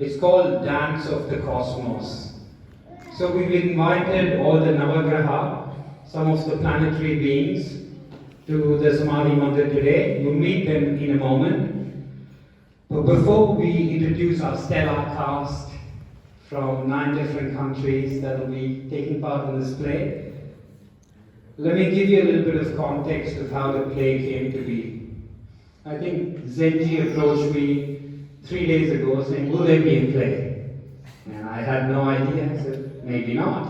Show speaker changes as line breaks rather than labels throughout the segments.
It's called Dance of the Cosmos. So we've invited all the Navagraha, some of the planetary beings, to the Samadhi Mandir today. You'll meet them in a moment. But before we introduce our stellar cast from 9 different countries that will be taking part in this play, let me give you a little bit of context of how the play came to be. I think Zenji approached me 3 days ago saying, will there be a play? And I had no idea. I said, maybe not.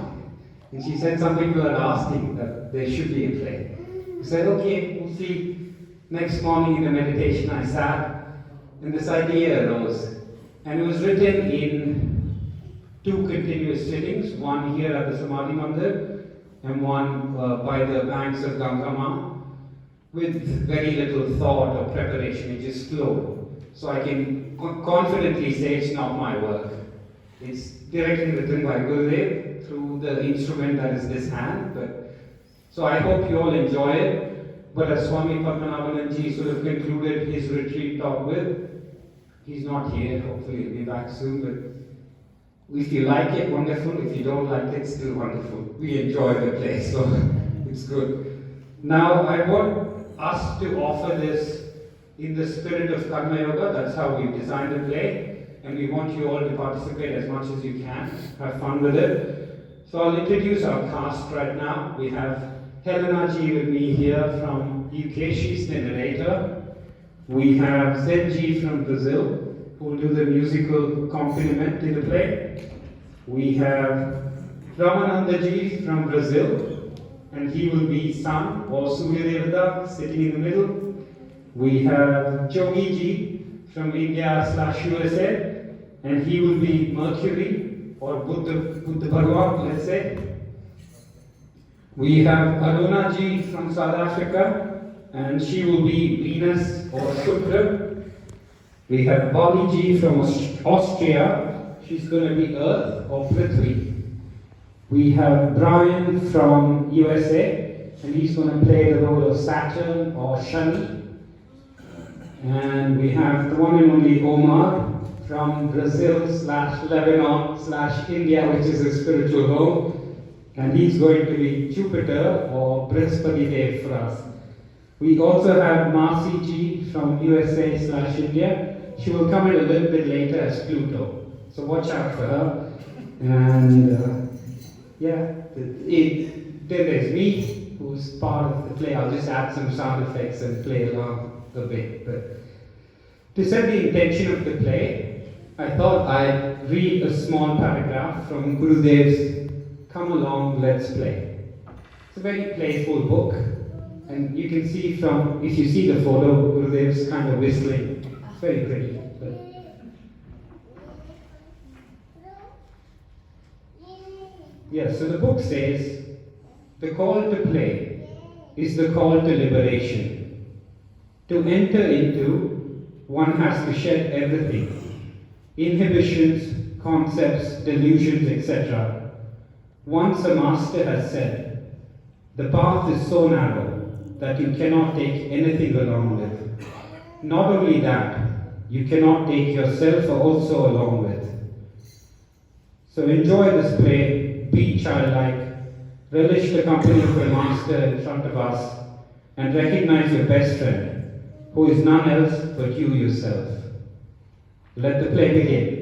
And she said some people are asking that there should be a play. I said, okay, we'll see. Next morning in the meditation I sat and this idea arose. And it was written in 2 continuous sittings, one here at the Samadhi Mandir and one by the banks of Ganga, with very little thought or preparation. It just flowed. So I can confidently say it's not my work. It's directly written by Gurdev through the instrument that is this hand. So I hope you all enjoy it. But as Swami Padmanabhananji sort of concluded his retreat talk with, he's not here, hopefully he'll be back soon, but if you like it, wonderful. If you don't like it, still wonderful. We enjoy the play, so it's good. Now I want us to offer this in the spirit of Karma Yoga. That's how we've designed the play, and we want you all to participate as much as you can. Have fun with it. So I'll introduce our cast right now. We have Helena Ji with me here from UK, she's the narrator. We have Zenji from Brazil, who will do the musical accompaniment to the play. We have Ramananda Ji from Brazil, and he will be Sun or Surya Devata, sitting in the middle. We have Jogi Ji from India/USA, and he will be Mercury or Buddha Bhagwan, let's say. We have Aruna Ji from South Africa, and she will be Venus or Shukra. We have Bali Ji from Austria, she's going to be Earth or Prithvi. We have Brian from USA, and he's going to play the role of Saturn or Shani. And we have the one and only Omar from Brazil/Lebanon/India, which is his spiritual home. And he's going to be Jupiter or Brihaspati Dev for us. We also have Marcy G from USA/India. She will come in a little bit later as Pluto. So watch out for her. And then there's me, who's part of the play. I'll just add some sound effects and play along a bit. But to set the intention of the play, I thought I'd read a small paragraph from Gurudev's Come Along, Let's Play. It's a very playful book, and you can see from, if you see the photo, Gurudev's kind of whistling. It's very pretty. So the book says, the call to play is the call to liberation. To enter into, one has to shed everything. Inhibitions, concepts, delusions, etc. Once a master has said, the path is so narrow that you cannot take anything along with. Not only that, you cannot take yourself also along with. So enjoy this play, be childlike, relish the company of the master in front of us, and recognize your best friend, who is none else but you yourself. Let the play begin.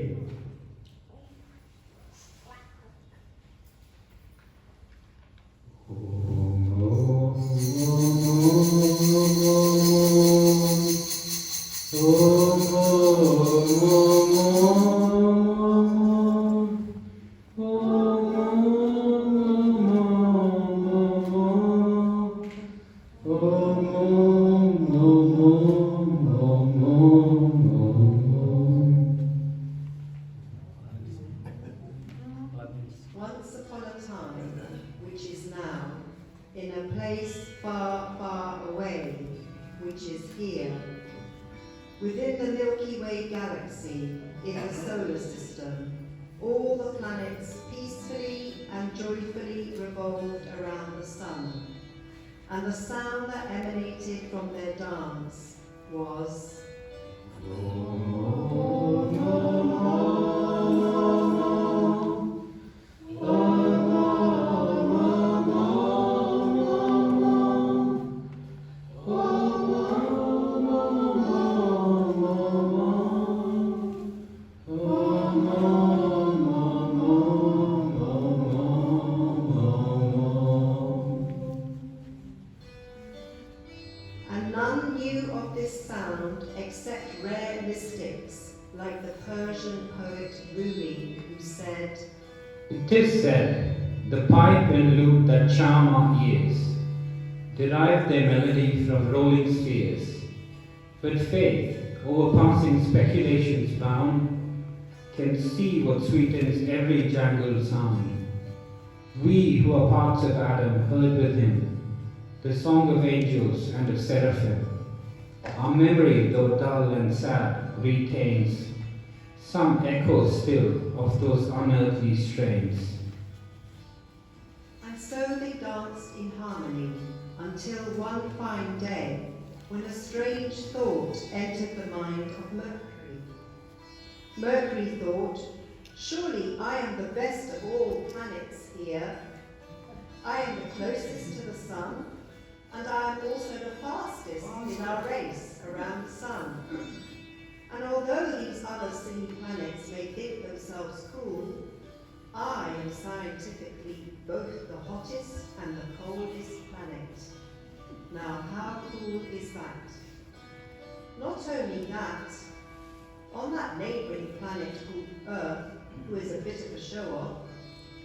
Once upon a time, which is now, in a place far, far away, which is here, within the Milky Way galaxy, in the solar system, all the planets peacefully and joyfully revolved around the sun, and the sound that emanated from their dance was Om, Om, Om, read mystics like the Persian poet Rumi, who said,
"It is said, the pipe and lute that charm our ears derive their melody from rolling spheres. But faith, overpassing speculations bound, can see what sweetens every jangled sound. We who are parts of Adam heard with him the song of angels and of seraphim. Our memory, though dull and sad, retains some echo still of those unearthly strains."
And so they danced in harmony until one fine day, when a strange thought entered the mind of Mercury. Mercury thought, "Surely I am the best of all planets here. I am the closest to the sun, and I am also the fastest in our race around the sun. And although these other silly planets may think themselves cool, I am scientifically both the hottest and the coldest planet. Now how cool is that? Not only that, on that neighbouring planet called Earth, who is a bit of a show-off,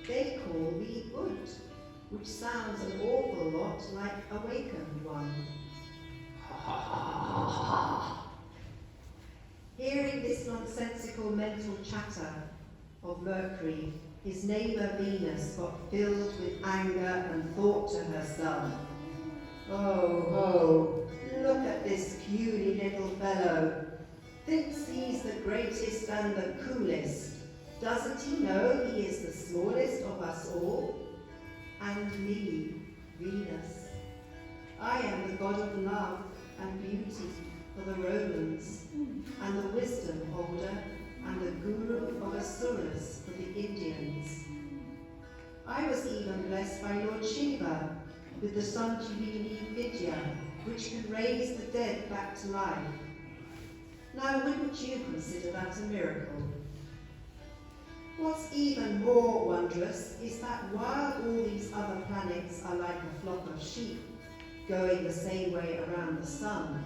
they call me Wood, which sounds an awful lot like awakened one." Hearing this nonsensical mental chatter of Mercury, his neighbour Venus got filled with anger and thought to herself, "Oh, look at this puny little fellow. Thinks he's the greatest and the coolest. Doesn't he know he is the smallest of us all? And me, Venus. I am the god of love and beauty for the Romans, and the wisdom holder and the guru of Asuras for the Indians. I was even blessed by Lord Shiva with the Sanjeevani Vidya, which can raise the dead back to life. Now, wouldn't you consider that a miracle? What's even more wondrous is that while all these other planets are like a flock of sheep, going the same way around the sun,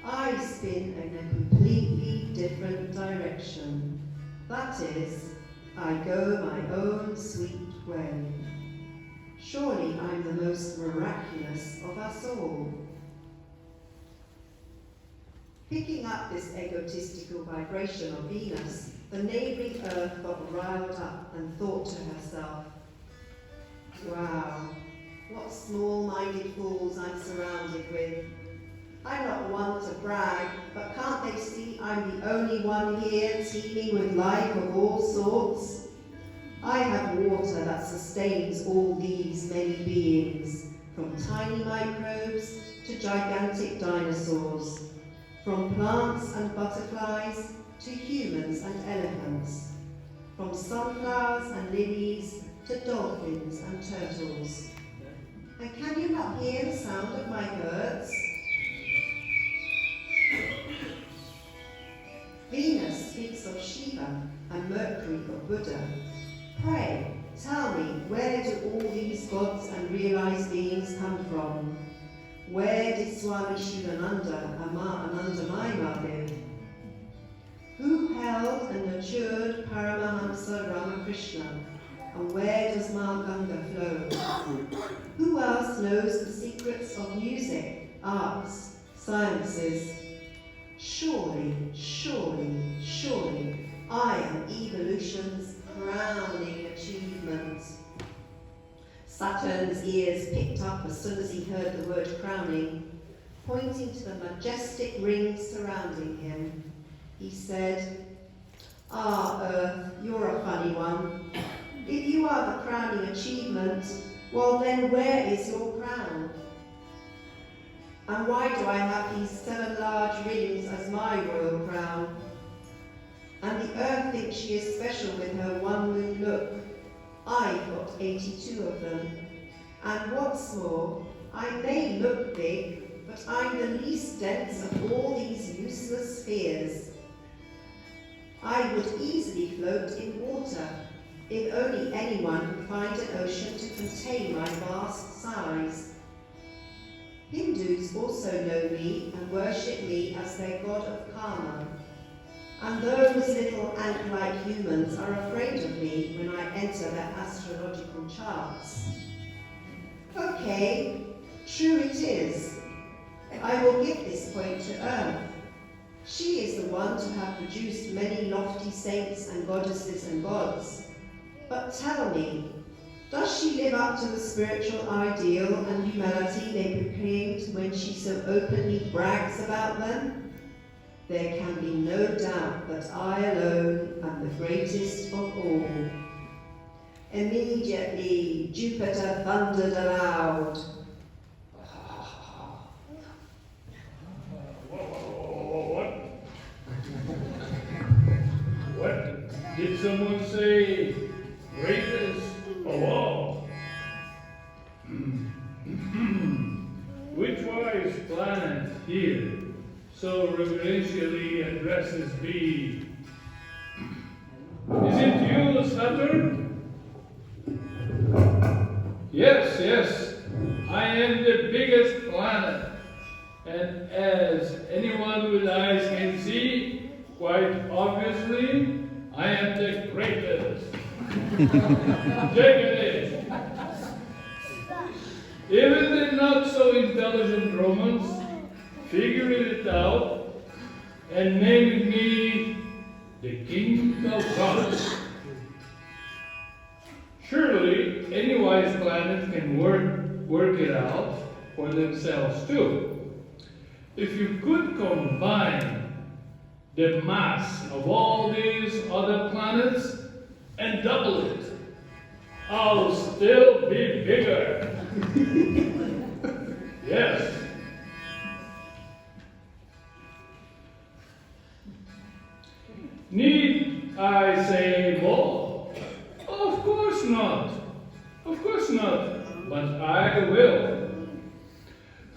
I spin in a completely different direction. That is, I go my own sweet way. Surely I'm the most miraculous of us all." Picking up this egotistical vibration of Venus, the neighbouring Earth got riled up and thought to herself, "Wow, what small-minded fools I'm surrounded with. I'm not one to brag, but can't they see I'm the only one here teeming with life of all sorts? I have water that sustains all these many beings, from tiny microbes to gigantic dinosaurs, from plants and butterflies to humans and elephants, from sunflowers and lilies to dolphins and turtles. And can you not hear the sound of my birds?" Venus speaks of Shiva and Mercury of Buddha. Pray, tell me, where do all these gods and realized beings come from? Where did Swami Sivananda and Ma Anandamayi live? Who held and matured Paramahamsa Ramakrishna? And where does Ma Ganga flow? Who else knows the secrets of music, arts, sciences? Surely, surely, surely, I am evolution's crowning achievement. Saturn's ears picked up as soon as he heard the word crowning. Pointing to the majestic rings surrounding him, he said, "Ah, Earth, you're a funny one. If you are the crowning achievement, well then where is your crown? And why do I have these 7 large rings as my royal crown? And the Earth thinks she is special with her one moon look. I've got 82 of them. And what's more, I may look big, but I'm the least dense of all these useless spheres. I would easily float in water, if only anyone could find an ocean to contain my vast size. Hindus also know me and worship me as their god of karma, those little ant-like humans are afraid of me when I enter their astrological charts. Okay, true it is. I will give this point to Earth. She is the one to have produced many lofty saints and goddesses and gods. But tell me, does she live up to the spiritual ideal and humility they proclaimed when she so openly brags about them? There can be no doubt that I alone am the greatest of all. Immediately, Jupiter thundered aloud.
What did someone say? Greatest of all. Which wise planet here so reverentially addresses me? Is it you, Saturn? Yes, I am the biggest planet, and as anyone with eyes can see, quite obviously, I am the greatest. Take it. Even the not so intelligent Romans figured it out and named me the King of Gods. Surely any wise planet can work it out for themselves too. If you could combine the mass of all these other planets and double it, I'll still be bigger. Yes. Need I say more? Of course not. Of course not. But I will.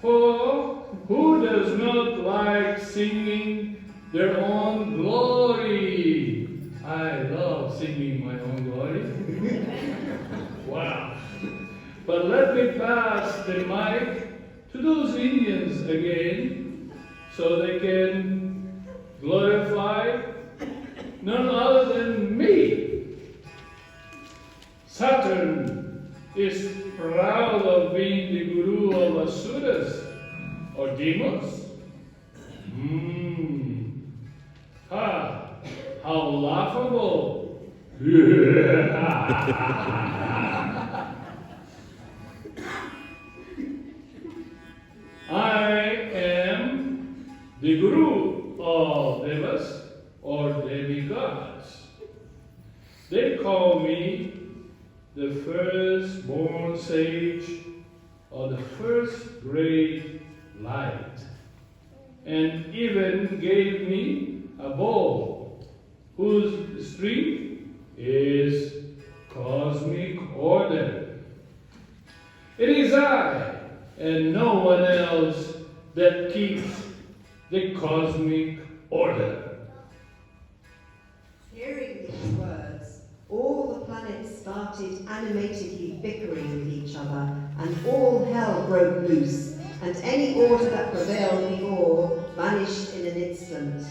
For who does not like singing their own glory? I love singing my own glory. Wow. But let me pass the mic to those Indians again so they can glorify none other than me. Saturn is proud of being the guru of asuras or demons. Ha! How laughable! I am the guru of devas or demigods. They call me the first-born sage or the first great light, and even gave me a bow whose string is cosmic order. It is I and no one else that keeps the cosmic order.
Hearing these words, all the planets started animatedly bickering with each other, and all hell broke loose, and any order that prevailed before vanished in an instant.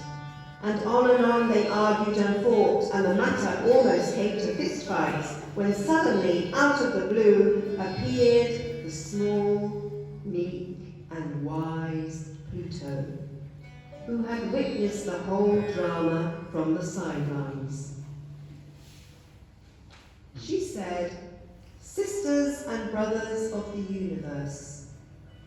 And on they argued and fought, and the matter almost came to fistfights, when suddenly, out of the blue, appeared the small, meek, and wise Pluto, who had witnessed the whole drama from the sidelines. She said, "Sisters and brothers of the universe,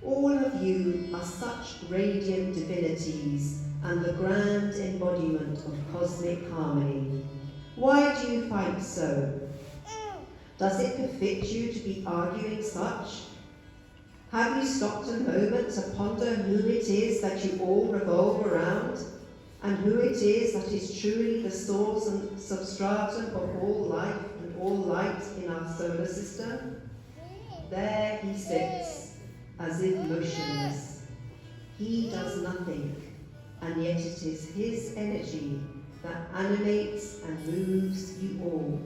all of you are such radiant divinities and the grand embodiment of cosmic harmony. Why do you fight so? Does it befit you to be arguing such? Have you stopped a moment to ponder who it is that you all revolve around, and who it is that is truly the source and substratum of all life and all light in our solar system? There he sits, as if motionless. He does nothing, and yet it is his energy that animates and moves you all."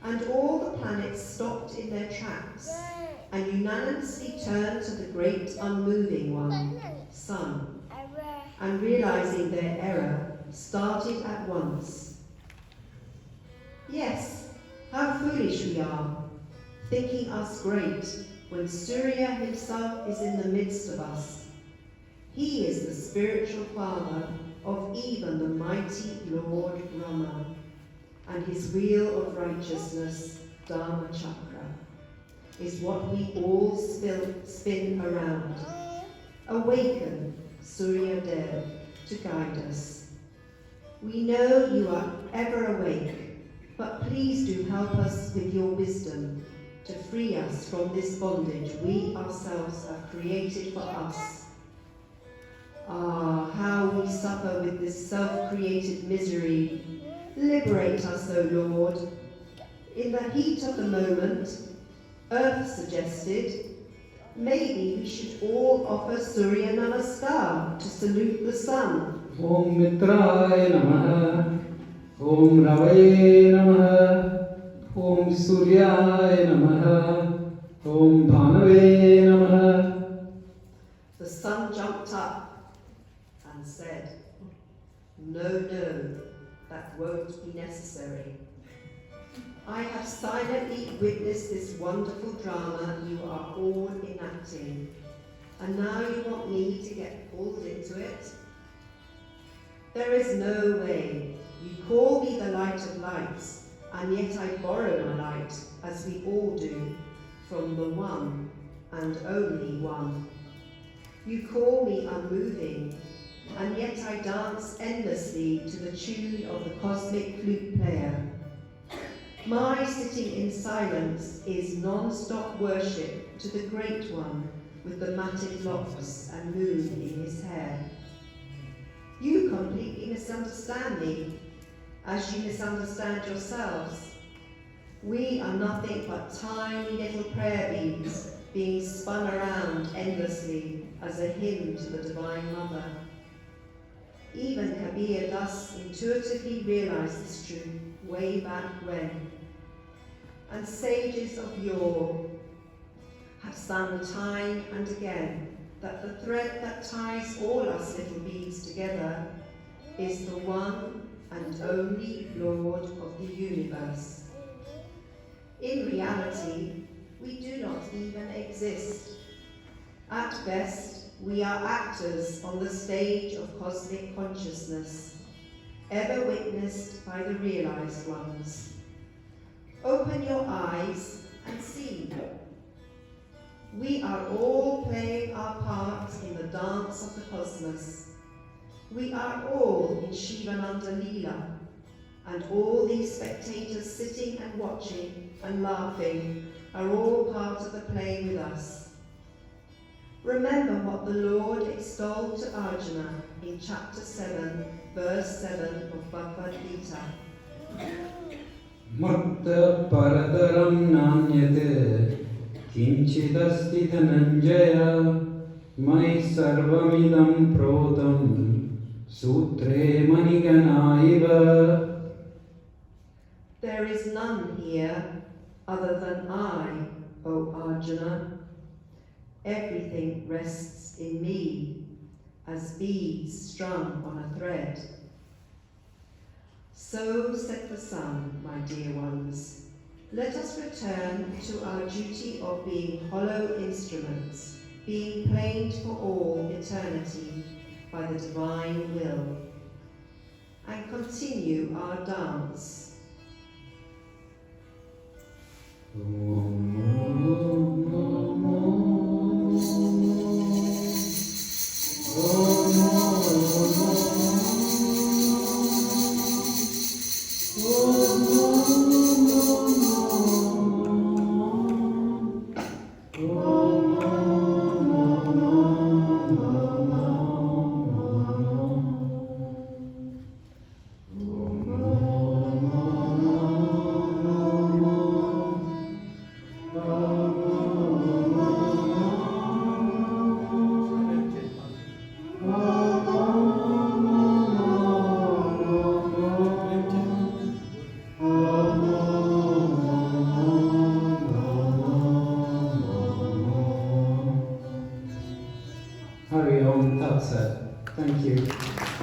And all the planets stopped in their tracks and unanimously turned to the great unmoving one, Sun. and realizing their error, started at once. Yes, how foolish we are, thinking us great, when Surya himself is in the midst of us. He is the spiritual father of even the mighty Lord Rama, and his wheel of righteousness, Dharma Chakra, is what we all spin around. Awaken, Surya Dev, to guide us. We know you are ever awake, but please do help us with your wisdom to free us from this bondage we ourselves have created for us. Ah, how we suffer with this self-created misery. Liberate us, O Lord. In the heat of the moment, Earth suggested, maybe we should all offer Surya Namaskar to salute the sun.
Om Mitraya Namaha, Om Ravaye Namaha, Om Suryaya Namaha, Om Bhanave Namaha.
The sun jumped up and said, no, that won't be necessary. I have silently witnessed this wonderful drama you are all enacting, and now you want me to get pulled into it? There is no way. You call me the light of lights, and yet I borrow my light, as we all do, from the one and only one. You call me unmoving, and yet I dance endlessly to the tune of the cosmic flute player. My sitting in silence is non-stop worship to the Great One with the matted locks and moon in his hair. You completely misunderstand me, as you misunderstand yourselves. We are nothing but tiny little prayer beads being spun around endlessly as a hymn to the Divine Mother. Even Kabir thus intuitively realized this truth way back when. And sages of yore have sung time and again that the thread that ties all us little beads together is the one and only Lord of the universe. In reality, we do not even exist. At best, we are actors on the stage of cosmic consciousness, ever witnessed by the realized ones. Open your eyes and see. We are all playing our part in the dance of the cosmos. We are all in Sivananda Leela, and all these spectators sitting and watching and laughing are all part of the play with us. Remember what the Lord extolled to Arjuna in chapter 7, verse 7 of Bhagavad Gita.
Matta paradaram nanyate kinchidasti dhananjaya mai sarvamidam prodam sutre maniganaiva.
There is none here other than I, O Arjuna. Everything rests in me, as beads strung on a thread. So said the sun, my dear ones. Let us return to our duty of being hollow instruments, being played for all eternity by the divine will, and continue our dance.
Hari Om Tat Sat. Thank you.